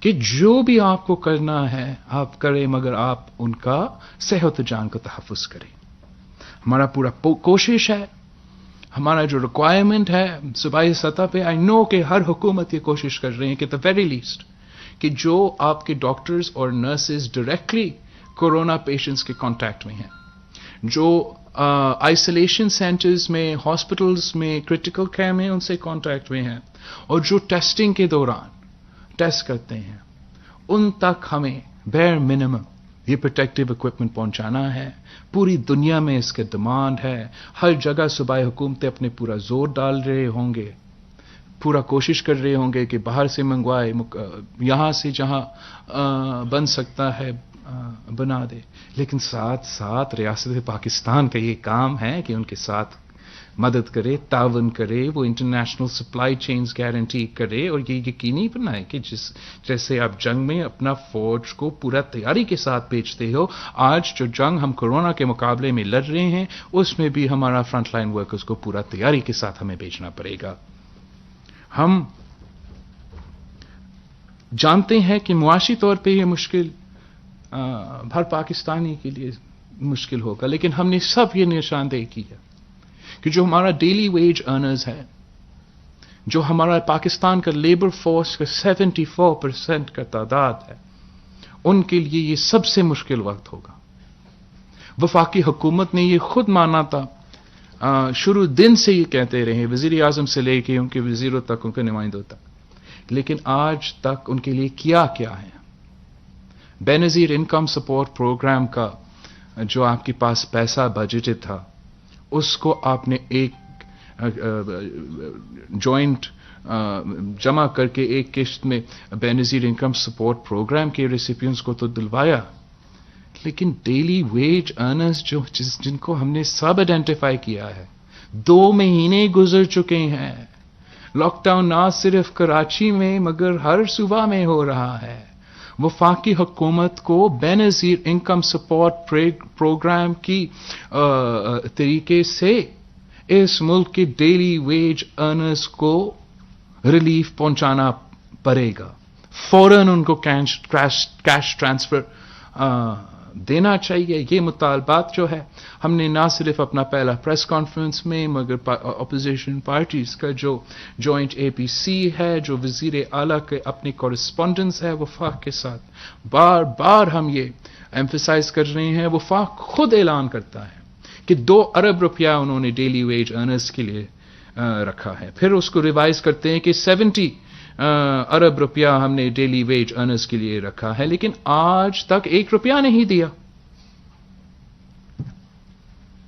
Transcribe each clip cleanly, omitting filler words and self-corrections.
کہ جو بھی آپ کو کرنا ہے آپ کریں، مگر آپ ان کا صحت و جان کا تحفظ کریں. ہمارا پورا کوشش ہے، ہمارا جو ریکوائرمنٹ ہے صوبائی سطح پہ، آئی نو کہ ہر حکومت یہ کوشش کر رہے ہیں کہ دا ویری لیسٹ کہ جو آپ کے ڈاکٹرز اور نرسز ڈائریکٹلی کورونا پیشنٹس کے کانٹیکٹ میں ہیں، جو آئسولیشن سینٹرز میں، ہاسپٹلز میں، کریٹیکل کیئر میں ان سے کانٹیکٹ میں ہیں، اور جو ٹیسٹنگ کے دوران ٹیسٹ کرتے ہیں، ان تک ہمیں بیر منیمم یہ پروٹیکٹیو اکوپمنٹ پہنچانا ہے. پوری دنیا میں اس کا ڈیمانڈ ہے، ہر جگہ صوبائی حکومتیں اپنے پورا زور ڈال رہے ہوں گے، پورا کوشش کر رہے ہوں گے کہ باہر سے منگوائے، یہاں سے جہاں بن سکتا ہے بنا دے. لیکن ساتھ ساتھ ریاست پاکستان کا یہ کام ہے کہ ان کے ساتھ مدد کرے، تعاون کرے، وہ انٹرنیشنل سپلائی چینز گارنٹی کرے، اور یہ یقینی بنائے کہ جیسے آپ جنگ میں اپنا فوج کو پورا تیاری کے ساتھ بھیجتے ہو، آج جو جنگ ہم کورونا کے مقابلے میں لڑ رہے ہیں اس میں بھی ہمارا فرنٹ لائن ورکرز کو پورا تیاری کے ساتھ ہمیں بھیجنا پڑے گا. ہم جانتے ہیں کہ معاشی طور پہ یہ مشکل ہر پاکستانی کے لیے مشکل ہوگا، لیکن ہم نے سب یہ نشاندہی کی ہے کہ جو ہمارا ڈیلی ویج ارنرز ہے، جو ہمارا پاکستان کا لیبر فورس کا 74% کا تعداد ہے، ان کے لیے یہ سب سے مشکل وقت ہوگا. وفاقی حکومت نے یہ خود مانا تھا، شروع دن سے یہ کہتے رہے، وزیر اعظم سے لے کے ان کے وزیروں تک، ان کے نمائندوں تک، لیکن آج تک ان کے لیے کیا ہے. بے نظیر انکم سپورٹ پروگرام کا جو آپ کے پاس پیسہ بجٹڈ تھا، اس کو آپ نے ایک جوائنٹ جمع کر کے ایک قسط میں بے نظیر انکم سپورٹ پروگرام کے ریسیپینٹس کو تو دلوایا، لیکن ڈیلی ویج ارنرز جن کو ہم نے سب آئیڈینٹیفائی کیا ہے، 2 مہینے گزر چکے ہیں. لاک ڈاؤن نہ صرف کراچی میں مگر ہر صوبہ میں ہو رہا ہے. وفاقی حکومت کو بے نظیر انکم سپورٹ پروگرام کی طریقے سے اس ملک کے ڈیلی ویج ارنرز کو ریلیف پہنچانا پڑے گا. فوراً ان کو کیش ٹرانسفر دینا چاہیے. یہ مطالبات جو ہے ہم نے نہ صرف اپنا پہلا پریس کانفرنس میں، مگر اپوزیشن پارٹیز کا جو جوائنٹ اے پی سی ہے، جو وزیر اعلیٰ کے اپنی کورسپونڈنس ہے وفاق کے ساتھ، بار بار ہم یہ ایمفیسائز کر رہے ہیں. وفاق خود اعلان کرتا ہے کہ 2 ارب روپیہ انہوں نے ڈیلی ویج ارنرز کے لیے رکھا ہے، پھر اس کو ریوائز کرتے ہیں کہ 70 ارب روپیہ ہم نے ڈیلی ویج ارنرز کے لیے رکھا ہے، لیکن آج تک 1 روپیہ نہیں دیا.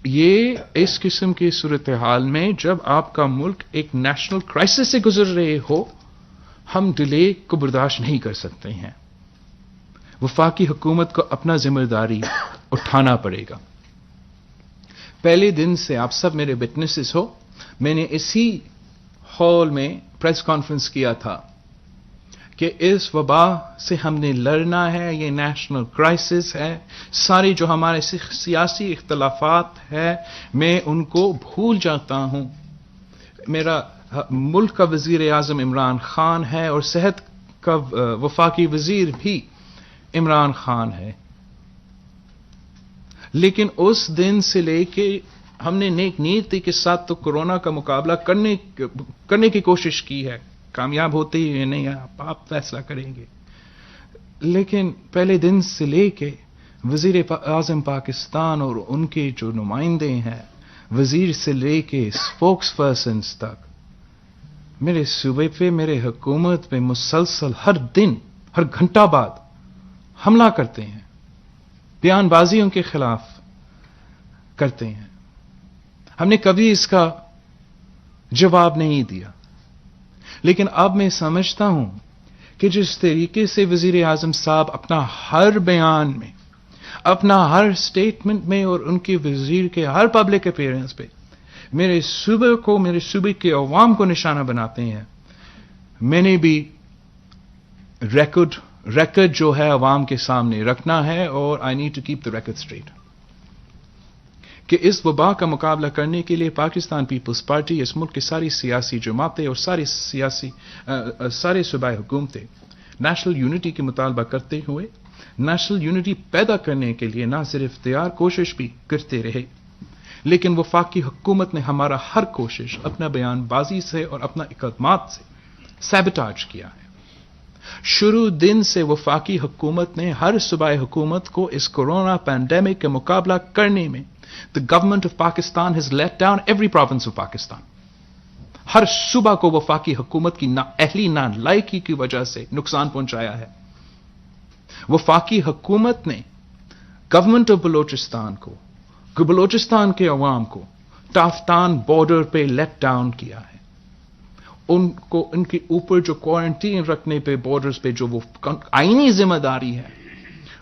یہ اس قسم کی صورتحال میں جب آپ کا ملک ایک نیشنل کرائسس سے گزر رہے ہو، ہم ڈیلے کو برداشت نہیں کر سکتے ہیں. وفاقی حکومت کو اپنا ذمہ داری اٹھانا پڑے گا. پہلے دن سے آپ سب میرے وٹنسز ہو، میں نے اسی ہال میں پریس کانفرنس کیا تھا کہ اس وبا سے ہم نے لڑنا ہے، یہ نیشنل کرائسس ہے. سارے جو ہمارے سیاسی اختلافات ہیں میں ان کو بھول جاتا ہوں. میرا ملک کا وزیر اعظم عمران خان ہے اور صحت کا وفاقی وزیر بھی عمران خان ہے، لیکن اس دن سے لے کے ہم نے نیک نیتی کے ساتھ تو کورونا کا مقابلہ کرنے کی کوشش کی ہے. کامیاب ہوتے ہی نہیں، آپ فیصلہ کریں گے، لیکن پہلے دن سے لے کے وزیر اعظم پاکستان اور ان کے جو نمائندے ہیں، وزیر سے لے کے اسپوکس پرسنز تک، میرے صوبے پہ، میرے حکومت پہ مسلسل ہر دن، ہر گھنٹہ بعد حملہ کرتے ہیں، بیان بازیوں کے خلاف کرتے ہیں. ہم نے کبھی اس کا جواب نہیں دیا، لیکن اب میں سمجھتا ہوں کہ جس طریقے سے وزیر اعظم صاحب اپنا ہر بیان میں، اپنا ہر سٹیٹمنٹ میں اور ان کے وزیر کے ہر پبلک اپیئرنس پہ میرے صوبے کے عوام کو نشانہ بناتے ہیں، میں نے بھی ریکارڈ جو ہے عوام کے سامنے رکھنا ہے، اور I need to keep the record straight کہ اس وبا کا مقابلہ کرنے کے لیے پاکستان پیپلز پارٹی، اس ملک کی ساری سیاسی جماعتیں اور سارے صوبائی حکومتیں نیشنل یونٹی کی مطالبہ کرتے ہوئے نیشنل یونٹی پیدا کرنے کے لیے نہ صرف تیار کوشش بھی کرتے رہے، لیکن وفاقی حکومت نے ہمارا ہر کوشش اپنا بیان بازی سے اور اپنا اقدامات سے سیبوٹاج کیا ہے۔ شروع دن سے وفاقی حکومت نے ہر صوبائی حکومت کو اس کورونا پینڈیمک کا مقابلہ کرنے میں the government of Pakistan has let down every province of Pakistan. ہر صوبہ کو وفاقی حکومت کی نااہلی نالائکی کی وجہ سے نقصان پہنچایا ہے۔ وفاقی حکومت نے گورنمنٹ آف بلوچستان کو، بلوچستان کے عوام کو ٹافتان بارڈر پہ لیٹ ڈاؤن کیا ہے۔ ان کے اوپر جو کوارنٹین رکھنے پہ بارڈرز پہ جو وہ آئینی ذمہ داری ہے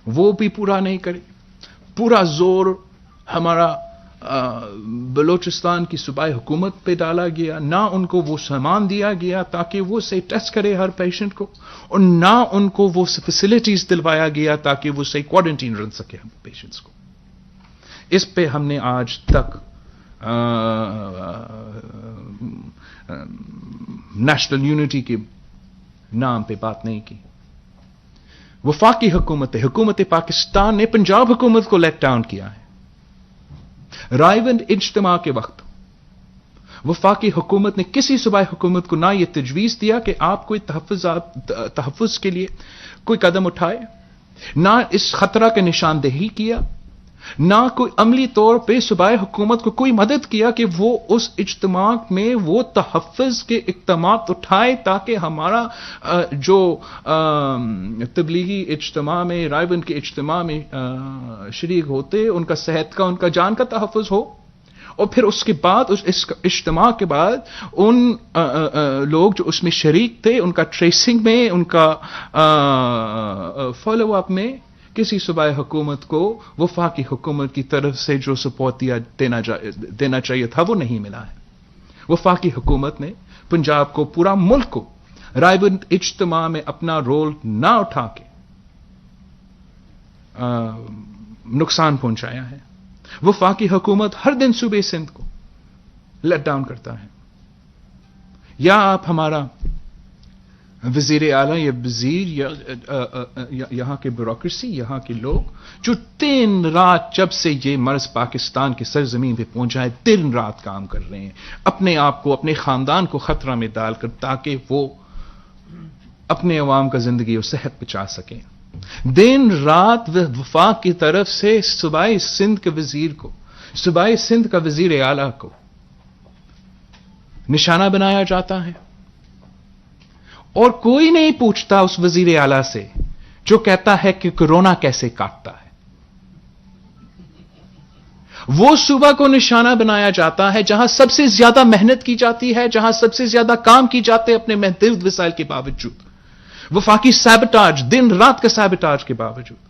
وہ بھی پورا نہیں کرے۔ پورا زور ہمارا بلوچستان کی صوبائی حکومت پہ ڈالا گیا، نہ ان کو وہ سامان دیا گیا تاکہ وہ صحیح ٹیسٹ کرے ہر پیشنٹ کو، اور نہ ان کو وہ فیسلٹیز دلوایا گیا تاکہ وہ صحیح کوارنٹین رکھ سکے پیشنٹس کو۔ اس پہ ہم نے آج تک نیشنل یونٹی کے نام پہ بات نہیں کی۔ وفاقی حکومت پاکستان نے پنجاب حکومت کو لیٹ ڈاؤن کیا ہے۔ رائے اجتماع کے وقت وفاقی حکومت نے کسی صوبائی حکومت کو نہ یہ تجویز دیا کہ آپ کوئی تحفظ کے لیے کوئی قدم اٹھائے، نہ اس خطرہ کا نشاندہی کیا، نہ کوئی عملی طور پہ صوبائی حکومت کو کوئی مدد کیا کہ وہ اس اجتماع میں وہ تحفظ کے اقدامات اٹھائے تاکہ ہمارا جو تبلیغی اجتماع میں رائے کے اجتماع میں شریک ہوتے ان کا صحت کا، ان کا جان کا تحفظ ہو۔ اور پھر اس کے بعد اس اجتماع کے بعد ان لوگ جو اس میں شریک تھے ان کا ٹریسنگ میں، ان کا فالو اپ میں کسی صوبائی حکومت کو وفاقی حکومت کی طرف سے جو سپورٹ دینا چاہیے تھا وہ نہیں ملا ہے۔ وفاقی حکومت نے پنجاب کو، پورا ملک کو رائے اجتماع میں اپنا رول نہ اٹھا کے نقصان پہنچایا ہے۔ وفاقی حکومت ہر دن صوبے سندھ کو لیٹ ڈاؤن کرتا ہے۔ یا آپ ہمارا وزیر اعلیٰ یا وزیر یا یہاں کے بیوروکریسی، یہاں کے لوگ جو دن رات جب سے یہ مرض پاکستان کی سرزمین پہ پہنچا ہے دن رات کام کر رہے ہیں اپنے آپ کو، اپنے خاندان کو خطرہ میں ڈال کر تاکہ وہ اپنے عوام کا زندگی اور صحت بچا سکیں۔ دن رات وفاق کی طرف سے صوبائی سندھ کے وزیر کو، صوبائی سندھ کا وزیر اعلیٰ کو نشانہ بنایا جاتا ہے، اور کوئی نہیں پوچھتا اس وزیر اعلیٰ سے جو کہتا ہے کہ کورونا کیسے کاٹتا ہے۔ وہ صوبہ کو نشانہ بنایا جاتا ہے جہاں سب سے زیادہ محنت کی جاتی ہے، جہاں سب سے زیادہ کام کی جاتے ہیں اپنے محدود وسائل کے باوجود، وفاقی سیبوٹاج، دن رات کے سیبوٹاج کے باوجود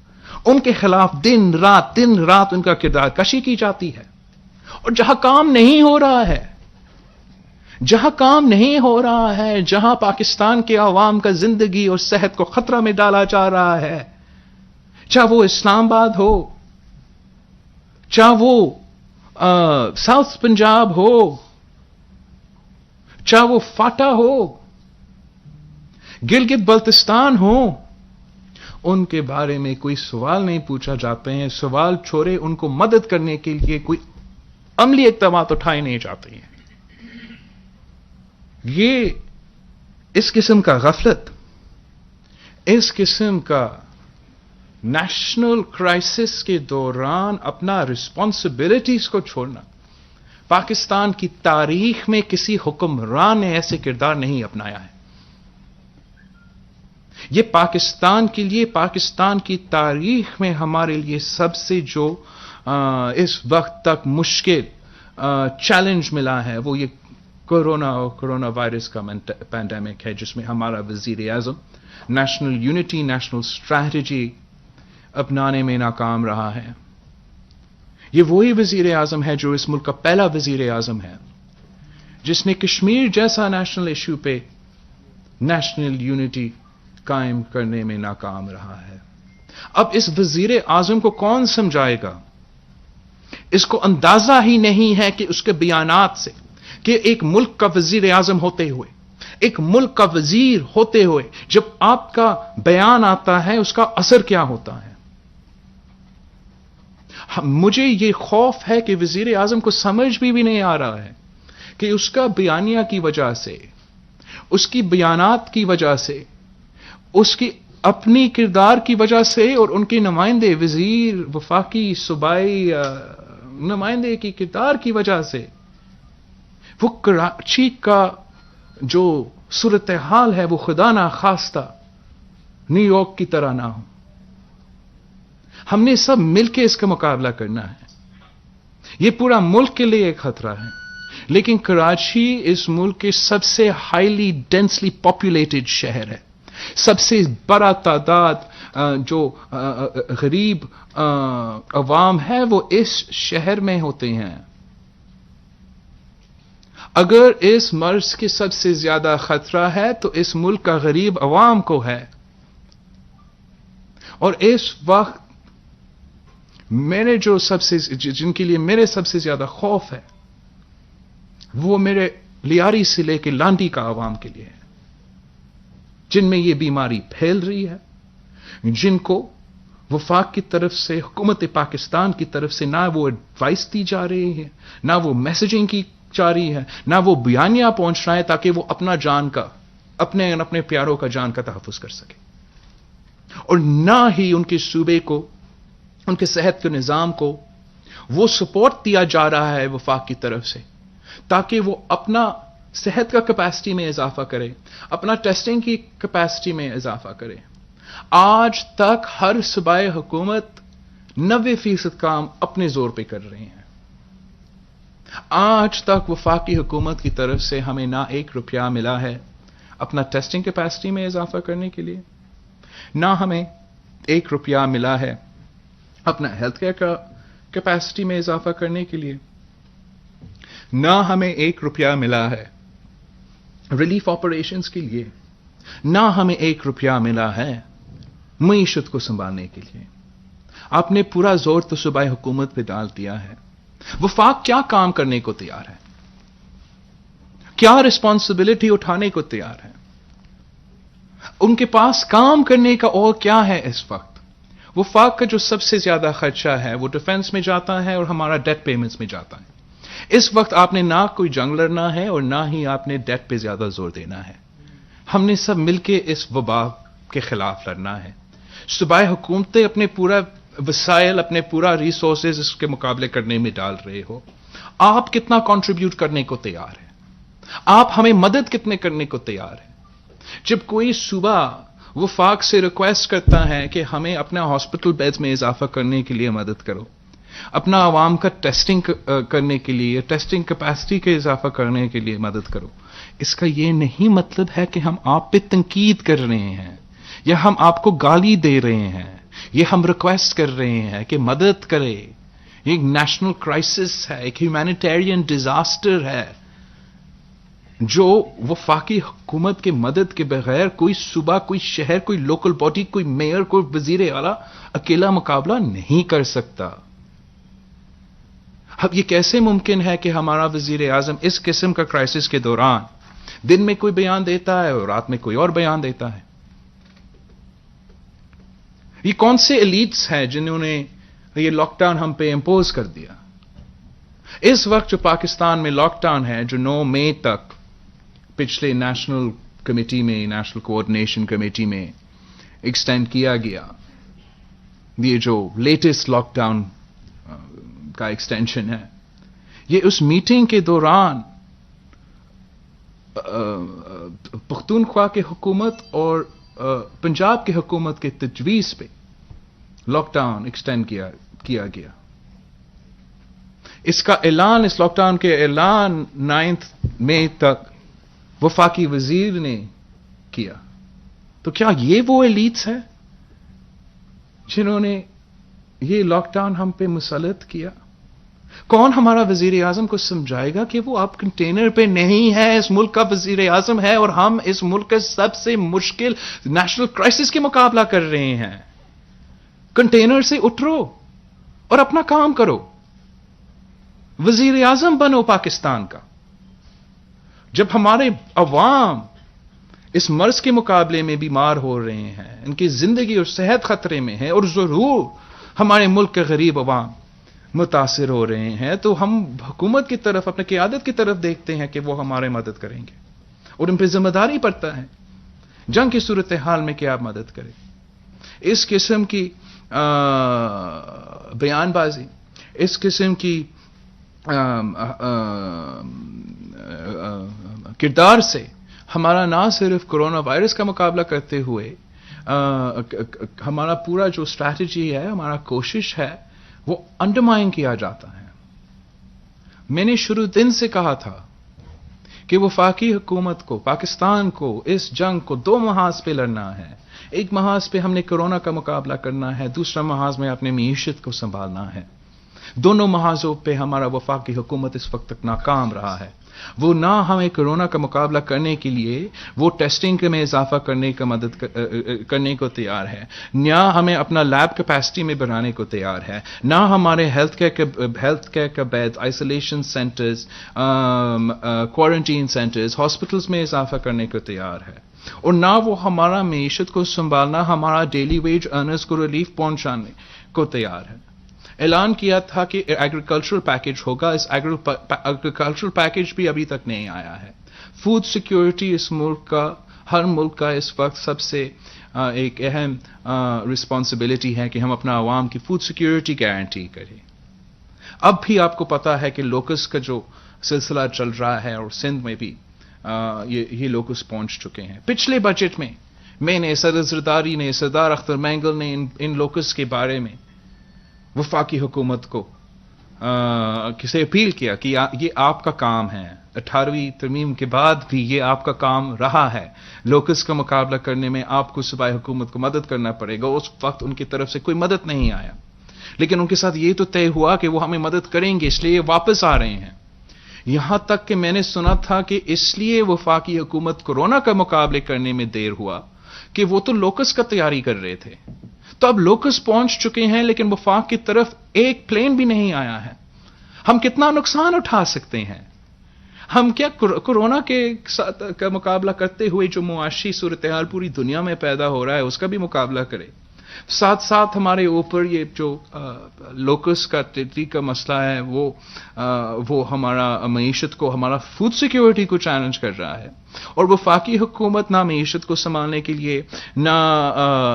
ان کے خلاف دن رات ان کا کردار کشی کی جاتی ہے۔ اور جہاں کام نہیں ہو رہا ہے، جہاں پاکستان کے عوام کا زندگی اور صحت کو خطرہ میں ڈالا جا رہا ہے، چاہے وہ اسلام آباد ہو، چاہے وہ ساؤتھ پنجاب ہو، چاہے وہ فاٹا ہو، گلگت بلتستان ہو، ان کے بارے میں کوئی سوال نہیں پوچھا جاتے ہیں۔ سوال چھوڑے ان کو مدد کرنے کے لیے کوئی عملی اقدامات اٹھائے نہیں جاتے ہیں۔ یہ اس قسم کا غفلت، اس قسم کا نیشنل کرائسس کے دوران اپنا رسپانسبلٹیز کو چھوڑنا، پاکستان کی تاریخ میں کسی حکمران نے ایسے کردار نہیں اپنایا ہے۔ یہ پاکستان کے لیے، پاکستان کی تاریخ میں ہمارے لیے سب سے جو اس وقت تک مشکل چیلنج ملا ہے وہ یہ کورونا وائرس کا پینڈیمک ہے، جس میں ہمارا وزیر اعظم نیشنل یونٹی، نیشنل اسٹریٹجی اپنانے میں ناکام رہا ہے۔ یہ وہی وزیر اعظم ہے جو اس ملک کا پہلا وزیر اعظم ہے جس نے کشمیر جیسا نیشنل ایشو پہ نیشنل یونٹی قائم کرنے میں ناکام رہا ہے۔ اب اس وزیر اعظم کو کون سمجھائے گا؟ اس کو اندازہ ہی نہیں ہے کہ اس کے بیانات سے، کہ ایک ملک کا وزیر اعظم ہوتے ہوئے، ایک ملک کا وزیر ہوتے ہوئے جب آپ کا بیان آتا ہے اس کا اثر کیا ہوتا ہے؟ مجھے یہ خوف ہے کہ وزیر اعظم کو سمجھ بھی نہیں آ رہا ہے کہ اس کا بیانیہ کی وجہ سے، اس کی بیانات کی وجہ سے، اس کی اپنی کردار کی وجہ سے اور ان کے نمائندے وزیر، وفاقی، صوبائی نمائندے کی کردار کی وجہ سے وہ کراچی کا جو صورتحال ہے وہ خدا نہ خواستہ نیو یارک کی طرح نہ ہو. ہم نے سب مل کے اس کا مقابلہ کرنا ہے. یہ پورا ملک کے لیے ایک خطرہ ہے، لیکن کراچی اس ملک کے سب سے ہائیلی ڈینسلی پاپولیٹڈ شہر ہے. سب سے بڑا تعداد جو غریب عوام ہے وہ اس شہر میں ہوتے ہیں. اگر اس مرض کے سب سے زیادہ خطرہ ہے تو اس ملک کا غریب عوام کو ہے. اور اس وقت میرے جو جن کے لیے میرے سب سے زیادہ خوف ہے وہ میرے لیاری سے لے کے لانڈی کا عوام کے لیے ہے، جن میں یہ بیماری پھیل رہی ہے، جن کو وفاق کی طرف سے، حکومت پاکستان کی طرف سے نہ وہ ایڈوائس دی جا رہی ہے، نہ وہ میسجنگ کی جا رہی ہے، نہ وہ بیانیہ پہنچ رہا ہے تاکہ وہ اپنا جان کا، اپنے پیاروں کا جان کا تحفظ کر سکے. اور نہ ہی ان کے صوبے کو، ان کے صحت کے نظام کو وہ سپورٹ دیا جا رہا ہے وفاق کی طرف سے تاکہ وہ اپنا صحت کا کیپیسٹی میں اضافہ کرے، اپنا ٹیسٹنگ کی کیپیسٹی میں اضافہ کرے. آج تک ہر صوبائی حکومت 90% کام اپنے زور پہ کر رہے ہیں. آج تک وفاقی حکومت کی طرف سے ہمیں نہ 1 روپیہ ملا ہے اپنا ٹیسٹنگ کیپیسٹی میں اضافہ کرنے کے لیے، نہ ہمیں 1 روپیہ ملا ہے اپنا ہیلتھ کیئر کا کیپیسٹی میں اضافہ کرنے کے لیے، نہ ہمیں 1 روپیہ ملا ہے ریلیف آپریشنز کے لیے، نہ ہمیں 1 روپیہ ملا ہے معیشت کو سنبھالنے کے لیے. آپ نے پورا زور تو صوبائی حکومت پہ ڈال دیا ہے. وفاق کیا کام کرنے کو تیار ہے؟ کیا رسپانسبلٹی اٹھانے کو تیار ہے؟ ان کے پاس کام کرنے کا اور کیا ہے اس وقت؟ وفاق کا جو سب سے زیادہ خرچہ ہے وہ ڈیفنس میں جاتا ہے اور ہمارا ڈیٹ پیمنٹس میں جاتا ہے. اس وقت آپ نے نہ کوئی جنگ لڑنا ہے اور نہ ہی آپ نے ڈیٹ پہ زیادہ زور دینا ہے. ہم نے سب مل کے اس وبا کے خلاف لڑنا ہے. صوبائی حکومتیں اپنے پورا وسائل، اپنے پورا ریسورسز اس کے مقابلے کرنے میں ڈال رہے ہو. آپ کتنا کنٹریبیوٹ کرنے کو تیار ہیں؟ آپ ہمیں مدد کتنے کرنے کو تیار ہیں؟ جب کوئی صوبہ وفاق سے ریکویسٹ کرتا ہے کہ ہمیں اپنا ہاسپٹل بیڈز میں اضافہ کرنے کے لیے مدد کرو، اپنا عوام کا ٹیسٹنگ کرنے کے لیے، ٹیسٹنگ کیپیسٹی کے اضافہ کرنے کے لیے مدد کرو، اس کا یہ نہیں مطلب ہے کہ ہم آپ پہ تنقید کر رہے ہیں یا ہم آپ کو گالی دے رہے ہیں. یہ ہم ریکویسٹ کر رہے ہیں کہ مدد کرے. یہ ایک نیشنل کرائسس ہے، ایک ہیومینیٹیرین ڈیزاسٹر ہے جو وفاقی حکومت کے مدد کے بغیر کوئی صوبہ، کوئی شہر، کوئی لوکل باڈی، کوئی میئر، کوئی وزیر اعلیٰ اکیلا مقابلہ نہیں کر سکتا. اب یہ کیسے ممکن ہے کہ ہمارا وزیر اعظم اس قسم کا کرائسس کے دوران دن میں کوئی بیان دیتا ہے اور رات میں کوئی اور بیان دیتا ہے؟ یہ کون سے ایلیٹس ہیں جنہوں نے یہ لاک ڈاؤن ہم پہ امپوز کر دیا؟ اس وقت جو پاکستان میں لاک ڈاؤن ہے، جو 9 مئی تک پچھلے نیشنل کمیٹی میں، نیشنل کوآرڈینیشن کمیٹی میں ایکسٹینڈ کیا گیا، یہ جو لیٹسٹ لاک ڈاؤن کا ایکسٹینشن ہے، یہ اس میٹنگ کے دوران پختونخوا کی حکومت اور پنجاب کی حکومت کے تجویز پہ لاک ڈاؤن ایکسٹینڈ کیا گیا. اس کا اعلان، اس لاک ڈاؤن کے اعلان 9 مئی تک وفاقی وزیر نے کیا. تو کیا یہ وہ ایلیٹس ہیں جنہوں نے یہ لاک ڈاؤن ہم پہ مسلط کیا؟ کون ہمارا وزیر اعظم کو سمجھائے گا کہ وہ آپ کنٹینر پہ نہیں ہے، اس ملک کا وزیر اعظم ہے اور ہم اس ملک کے سب سے مشکل نیشنل کرائسس کے مقابلہ کر رہے ہیں. کنٹینر سے اٹھو اور اپنا کام کرو. وزیر اعظم بنو پاکستان کا. جب ہمارے عوام اس مرض کے مقابلے میں بیمار ہو رہے ہیں, ان کی زندگی اور صحت خطرے میں ہے, اور ضرور ہمارے ملک کے غریب عوام متاثر ہو رہے ہیں, تو ہم حکومت کی طرف, اپنے قیادت کی طرف دیکھتے ہیں کہ وہ ہمارے مدد کریں گے, اور ان پہ ذمہ داری پڑتا ہے جنگ کی صورتحال میں کہ آپ مدد کریں. اس قسم کی بیان بازی, اس قسم کی کردار سے ہمارا نہ صرف کرونا وائرس کا مقابلہ کرتے ہوئے ہمارا پورا جو اسٹریٹجی ہے, ہمارا کوشش ہے, وہ انڈرمائن کیا جاتا ہے. میں نے شروع دن سے کہا تھا کہ وفاقی حکومت کو, پاکستان کو اس جنگ کو دو محاذ پہ لڑنا ہے. ایک محاذ پہ ہم نے کورونا کا مقابلہ کرنا ہے, دوسرا محاذ میں اپنے معیشت کو سنبھالنا ہے. دونوں محاذوں پہ ہمارا وفاقی حکومت اس وقت تک ناکام رہا ہے. وہ نہ ہمیں کورونا کا مقابلہ کرنے کے لیے وہ ٹیسٹنگ میں اضافہ کرنے کو تیار ہے, نہ ہمیں اپنا لیب کیپیسٹی میں بڑھانے کو تیار ہے, نہ ہمارے ہیلتھ کیئر کا bed, isolation centres, quarantine centres, hospitals میں اضافہ کرنے کو تیار ہے, اور نہ وہ ہمارا معیشت کو سنبھالنا, ہمارا ڈیلی ویج ارنرز کو ریلیف پہنچانے کو تیار ہے. اعلان کیا تھا کہ ایگریکلچرل پیکج ہوگا, اس ایگریکلچرل پیکج بھی ابھی تک نہیں آیا ہے. فوڈ سیکیورٹی اس ملک کا, ہر ملک کا اس وقت سب سے ایک اہم رسپانسبلٹی ہے کہ ہم اپنا عوام کی فوڈ سیکیورٹی گارنٹی کریں. اب بھی آپ کو پتا ہے کہ لوکس کا جو سلسلہ چل رہا ہے, اور سندھ میں بھی یہ لوکس پہنچ چکے ہیں. پچھلے بجٹ میں نے, صدر زرداری نے, سردار اختر مینگل نے ان لوکس کے بارے میں وفاقی حکومت کو کسے اپیل کیا کہ یہ آپ کا کام ہے. 18ویں ترمیم کے بعد بھی یہ آپ کا کام رہا ہے. لوکس کا مقابلہ کرنے میں آپ کو صوبائی حکومت کو مدد کرنا پڑے گا. اس وقت ان کی طرف سے کوئی مدد نہیں آیا, لیکن ان کے ساتھ یہ تو طے ہوا کہ وہ ہمیں مدد کریں گے, اس لیے یہ واپس آ رہے ہیں. یہاں تک کہ میں نے سنا تھا کہ اس لیے وفاقی حکومت کورونا کا مقابلے کرنے میں دیر ہوا کہ وہ تو لوکس کا تیاری کر رہے تھے. تو اب لوکس پہنچ چکے ہیں, لیکن وفاق کی طرف ایک پلین بھی نہیں آیا ہے. ہم کتنا نقصان اٹھا سکتے ہیں؟ ہم کیا کورونا کے ساتھ کا مقابلہ کرتے ہوئے جو معاشی صورتحال پوری دنیا میں پیدا ہو رہا ہے اس کا بھی مقابلہ کریں, ساتھ ساتھ ہمارے اوپر یہ جو لوکس کا ٹٹی کا مسئلہ ہے وہ ہمارا معیشت کو, ہمارا فوڈ سیکیورٹی کو چیلنج کر رہا ہے. اور وفاقی حکومت نہ معیشت کو سنبھالنے کے لیے, نہ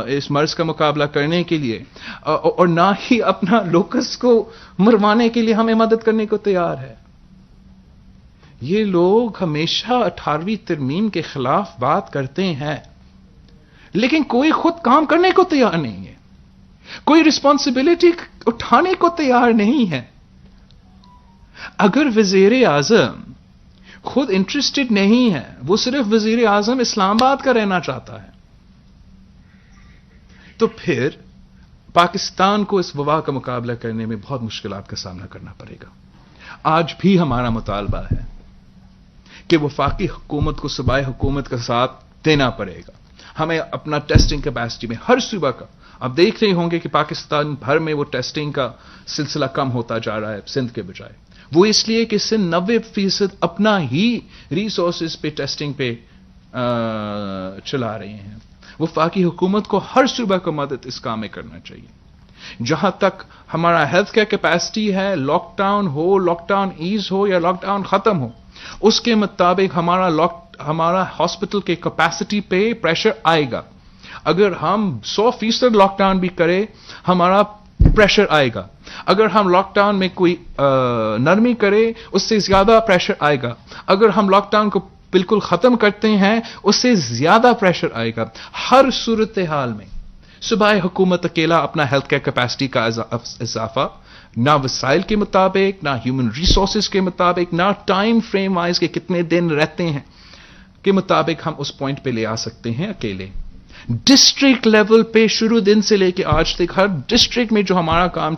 اس مرض کا مقابلہ کرنے کے لیے, اور نہ ہی اپنا لوکس کو مروانے کے لیے ہمیں مدد کرنے کو تیار ہے. یہ لوگ ہمیشہ 18ویں ترمیم کے خلاف بات کرتے ہیں, لیکن کوئی خود کام کرنے کو تیار نہیں ہے, کوئی رسپانسبلٹی اٹھانے کو تیار نہیں ہے. اگر وزیر اعظم خود انٹرسٹڈ نہیں ہے, وہ صرف وزیر اعظم اسلام آباد کا رہنا چاہتا ہے, تو پھر پاکستان کو اس وبا کا مقابلہ کرنے میں بہت مشکلات کا سامنا کرنا پڑے گا. آج بھی ہمارا مطالبہ ہے کہ وفاقی حکومت کو صوبائی حکومت کا ساتھ دینا پڑے گا. ہمیں اپنا ٹیسٹنگ کیپیسٹی میں ہر صوبہ کا, آپ دیکھ رہے ہوں گے کہ پاکستان بھر میں وہ ٹیسٹنگ کا سلسلہ کم ہوتا جا رہا ہے سندھ کے بجائے. وہ اس لیے کہ سندھ 90% اپنا ہی ریسورسز پہ ٹیسٹنگ پہ چلا رہے ہیں. وفاقی حکومت کو ہر صوبہ کو مدد اس کام میں کرنا چاہیے. جہاں تک ہمارا ہیلتھ کیئر کیپیسٹی ہے, لاک ڈاؤن ہو, لاک ڈاؤن ایز ہو یا لاک ڈاؤن ختم ہو, اس کے مطابق ہمارا ہاسپٹل کے کیپیسٹی پہ پریشر آئے گا. اگر ہم 100% لاک ڈاؤن بھی کریں, ہمارا پریشر آئے گا. اگر ہم لاک ڈاؤن میں کوئی نرمی کریں, اس سے زیادہ پریشر آئے گا. اگر ہم لاک ڈاؤن کو بالکل ختم کرتے ہیں, اس سے زیادہ پریشر آئے گا. ہر صورتحال میں صوبائی حکومت اکیلا اپنا ہیلتھ کیئر کیپیسٹی کا اضافہ نہ وسائل کے مطابق, نہ ہیومن ریسورسز کے مطابق, نہ ٹائم فریم وائز کے کتنے دن رہتے ہیں کے مطابق ہم اس پوائنٹ پہ لے آ سکتے ہیں اکیلے. ڈسٹرکٹ لیول پہ شروع دن سے لے کے آج تک ہر ڈسٹرکٹ میں جو ہمارا کام